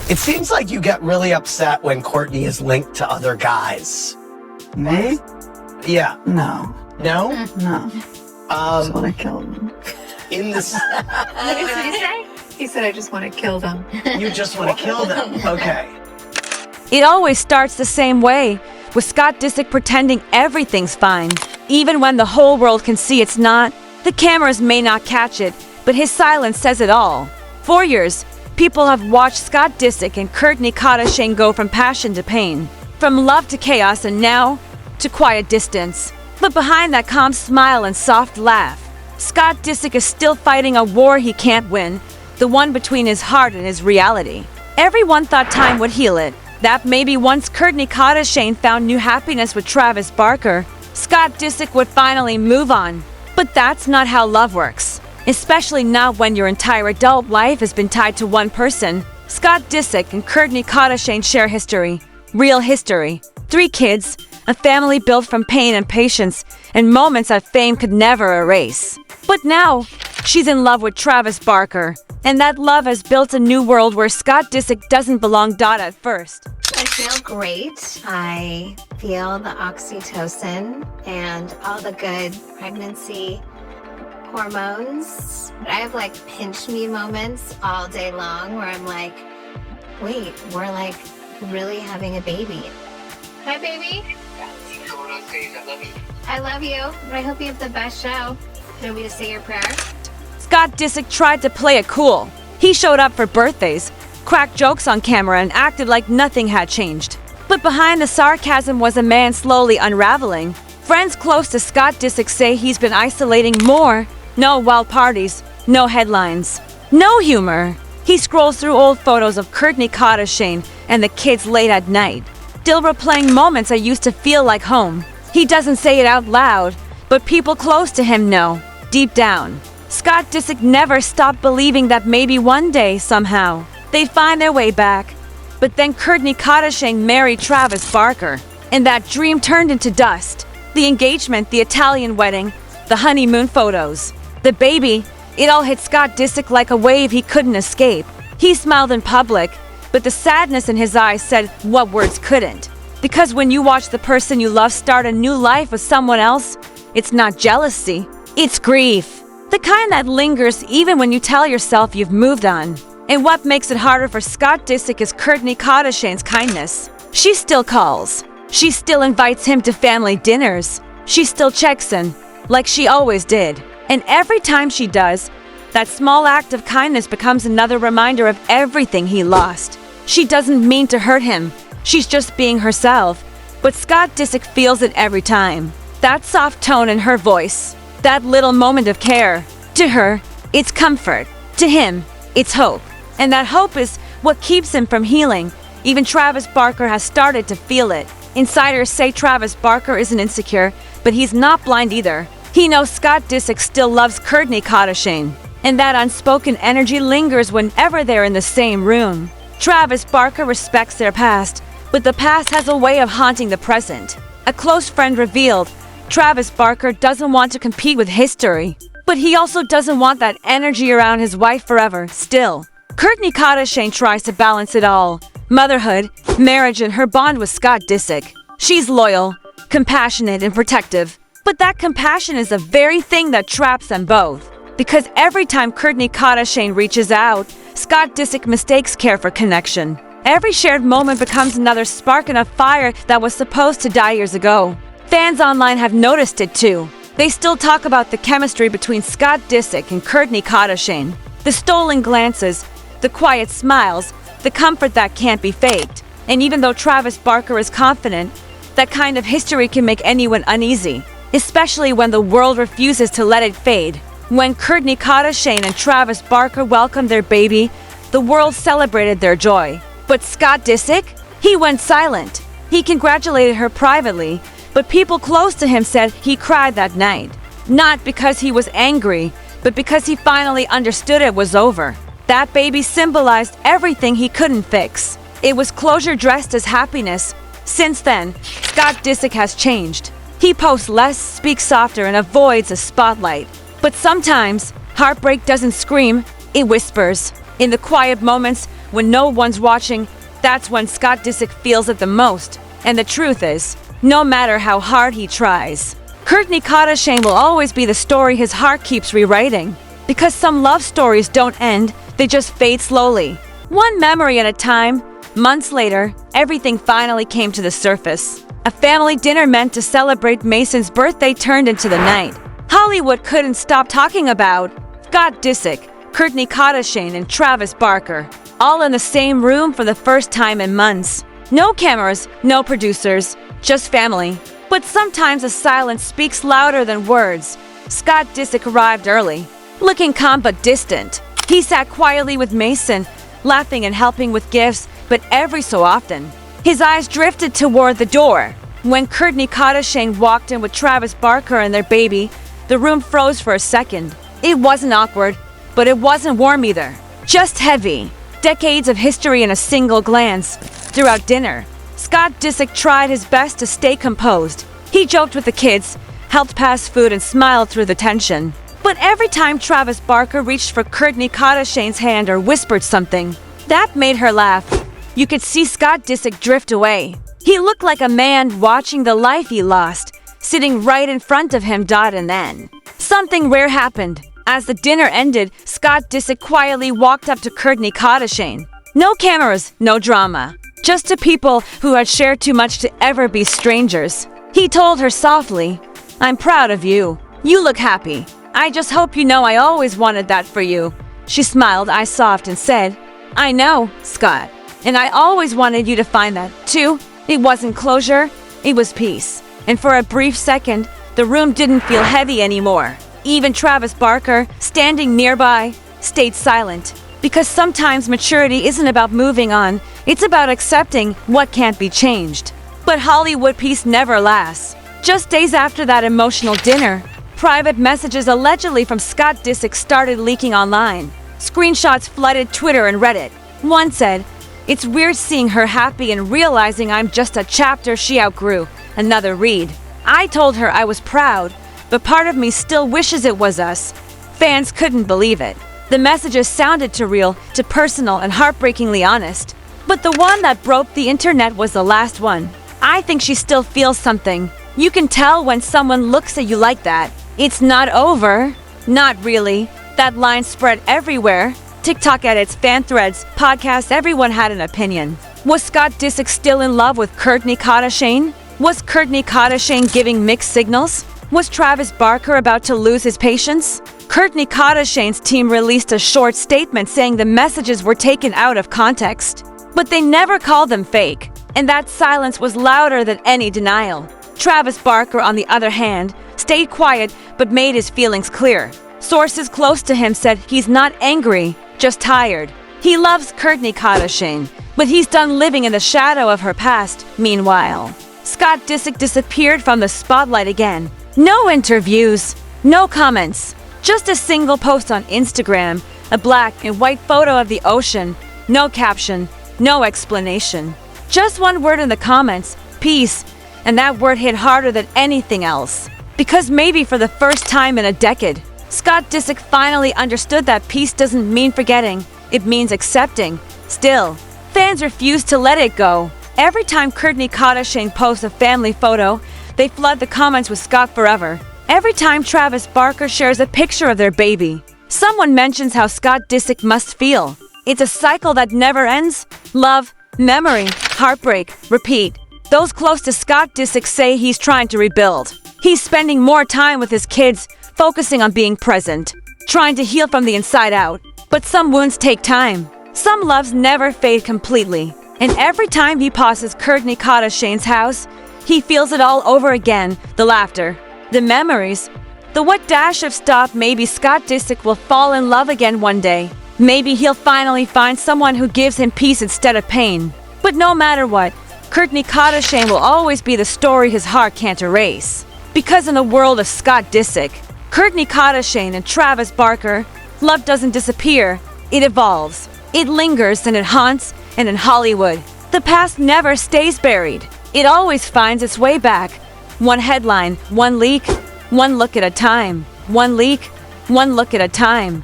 It seems like you get really upset when Kourtney is linked to other guys. Me? Yeah. No. No? No. I just want to kill them. In this, What did he say? He said, I just want to kill them. you just want to kill them. Okay. It always starts the same way, with Scott Disick pretending everything's fine. Even when the whole world can see it's not, the cameras may not catch it, but his silence says it all. For years, people have watched Scott Disick and Kourtney Kardashian go from passion to pain, from love to chaos, and now to quiet distance. But behind that calm smile and soft laugh, Scott Disick is still fighting a war he can't win, the one between his heart and his reality. Everyone thought time would heal it, that maybe once Kourtney Kardashian found new happiness with Travis Barker, Scott Disick would finally move on. But that's not how love works, especially not when your entire adult life has been tied to one person. Scott Disick and Kourtney Kardashian share history, real history. 3 kids, a family built from pain and patience, and moments that fame could never erase. But now, she's in love with Travis Barker, and that love has built a new world where Scott Disick doesn't belong. At first. I feel great. I feel the oxytocin and all the good pregnancy hormones. I have like pinch me moments all day long where I'm like, wait, we're like really having a baby. Hi, baby. Going on stage. I love you. I love you. I hope you have the best show. Want me to say your prayer? Scott Disick tried to play it cool. He showed up for birthdays, cracked jokes on camera, and acted like nothing had changed. But behind the sarcasm was a man slowly unraveling. Friends close to Scott Disick say he's been isolating more. No wild parties, no headlines, no humor. He scrolls through old photos of Kourtney Kardashian and the kids late at night, still replaying moments that used to feel like home. He doesn't say it out loud, but people close to him know, deep down. Scott Disick never stopped believing that maybe one day, somehow, they'd find their way back. But then Kourtney Kardashian married Travis Barker, and that dream turned into dust. The engagement, the Italian wedding, the honeymoon photos, the baby, it all hit Scott Disick like a wave he couldn't escape. He smiled in public, but the sadness in his eyes said what words couldn't. Because when you watch the person you love start a new life with someone else, it's not jealousy, it's grief. The kind that lingers even when you tell yourself you've moved on. And what makes it harder for Scott Disick is Kourtney Kardashian's kindness. She still calls. She still invites him to family dinners. She still checks in, like she always did. And every time she does, that small act of kindness becomes another reminder of everything he lost. She doesn't mean to hurt him. She's just being herself. But Scott Disick feels it every time. That soft tone in her voice, that little moment of care. To her, it's comfort. To him, it's hope. And that hope is what keeps him from healing. Even Travis Barker has started to feel it. Insiders say Travis Barker isn't insecure, but he's not blind either. He knows Scott Disick still loves Kourtney Kardashian, and that unspoken energy lingers whenever they're in the same room. Travis Barker respects their past, but the past has a way of haunting the present. A close friend revealed Travis Barker doesn't want to compete with history, but he also doesn't want that energy around his wife forever, still. Kourtney Kardashian tries to balance it all. Motherhood, marriage, and her bond with Scott Disick. She's loyal, compassionate, and protective. But that compassion is the very thing that traps them both. Because every time Kourtney Kardashian reaches out, Scott Disick mistakes care for connection. Every shared moment becomes another spark in a fire that was supposed to die years ago. Fans online have noticed it too. They still talk about the chemistry between Scott Disick and Kourtney Kardashian. The stolen glances, the quiet smiles, the comfort that can't be faked. And even though Travis Barker is confident, that kind of history can make anyone uneasy, especially when the world refuses to let it fade. When Kourtney Kardashian and Travis Barker welcomed their baby, the world celebrated their joy. But Scott Disick? He went silent. He congratulated her privately, but people close to him said he cried that night. Not because he was angry, but because he finally understood it was over. That baby symbolized everything he couldn't fix. It was closure dressed as happiness. Since then, Scott Disick has changed. He posts less, speaks softer, and avoids the spotlight. But sometimes, heartbreak doesn't scream, it whispers. In the quiet moments When no one's watching, that's when Scott Disick feels it the most. And the truth is, no matter how hard he tries, Kourtney Kardashian will always be the story his heart keeps rewriting. Because some love stories don't end, they just fade slowly. One memory at a time. Months later, everything finally came to the surface. A family dinner meant to celebrate Mason's birthday turned into the night Hollywood couldn't stop talking about. Scott Disick, Kourtney Kardashian, and Travis Barker, all in the same room for the first time in months. No cameras, no producers, just family. But sometimes a silence speaks louder than words. Scott Disick arrived early, looking calm but distant. He sat quietly with Mason, laughing and helping with gifts, but every so often, his eyes drifted toward the door. When Kourtney Kardashian walked in with Travis Barker and their baby, the room froze for a second. It wasn't awkward, but it wasn't warm either. Just heavy. Decades of history in a single glance. Throughout dinner, Scott Disick tried his best to stay composed. He joked with the kids, helped pass food, and smiled through the tension. But every time Travis Barker reached for Kourtney Kardashian's hand or whispered something, that made her laugh. You could see Scott Disick drift away. He looked like a man watching the life he lost, sitting right in front of him. And then something rare happened. As the dinner ended, Scott Disick quietly walked up to Kourtney Kardashian. No cameras, no drama. Just two people who had shared too much to ever be strangers. He told her softly, "I'm proud of you. You look happy. I just hope you know I always wanted that for you." She smiled, eyes soft, and said, "I know, Scott. And I always wanted you to find that, too." It wasn't closure, it was peace. And for a brief second, the room didn't feel heavy anymore. Even Travis Barker, standing nearby, stayed silent. Because sometimes maturity isn't about moving on, it's about accepting what can't be changed. But Hollywood peace never lasts. Just days after that emotional dinner, private messages allegedly from Scott Disick started leaking online. Screenshots flooded Twitter and Reddit. One said, "It's weird seeing her happy and realizing I'm just a chapter she outgrew." Another read, "I told her I was proud, but part of me still wishes it was us." Fans couldn't believe it. The messages sounded too real, too personal, and heartbreakingly honest. But the one that broke the internet was the last one. "I think she still feels something. You can tell when someone looks at you like that. It's not over." Not really. That line spread everywhere. TikTok edits, fan threads, podcasts, everyone had an opinion. Was Scott Disick still in love with Kourtney Kardashian? Was Kourtney Kardashian giving mixed signals? Was Travis Barker about to lose his patience? Kourtney Kardashian's team released a short statement saying the messages were taken out of context. But they never called them fake, and that silence was louder than any denial. Travis Barker, on the other hand, stayed quiet but made his feelings clear. Sources close to him said he's not angry, just tired. He loves Kourtney Kardashian, but he's done living in the shadow of her past. Meanwhile, Scott Disick disappeared from the spotlight again. No interviews, no comments, just a single post on Instagram, a black and white photo of the ocean, no caption, no explanation. Just one word in the comments, peace, and that word hit harder than anything else. Because maybe for the first time in a decade, Scott Disick finally understood that peace doesn't mean forgetting, it means accepting. Still, fans refuse to let it go. Every time Kourtney Kardashian posts a family photo, they flood the comments with Scott forever. Every time Travis Barker shares a picture of their baby, someone mentions how Scott Disick must feel. It's a cycle that never ends. Love, memory, heartbreak, repeat. Those close to Scott Disick say he's trying to rebuild. He's spending more time with his kids, focusing on being present, trying to heal from the inside out. But some wounds take time. Some loves never fade completely. And every time he passes Kourtney Kardashian's house, he feels it all over again. The laughter, the memories, the what dash of stop. Maybe Scott Disick will fall in love again one day. Maybe he'll finally find someone who gives him peace instead of pain. But no matter what, Kourtney Kardashian will always be the story his heart can't erase. Because in the world of Scott Disick, Kourtney Kardashian, and Travis Barker, love doesn't disappear, it evolves. It lingers and it haunts, and in Hollywood, the past never stays buried. It always finds its way back. One headline, one leak, one look at a time. One leak, one look at a time.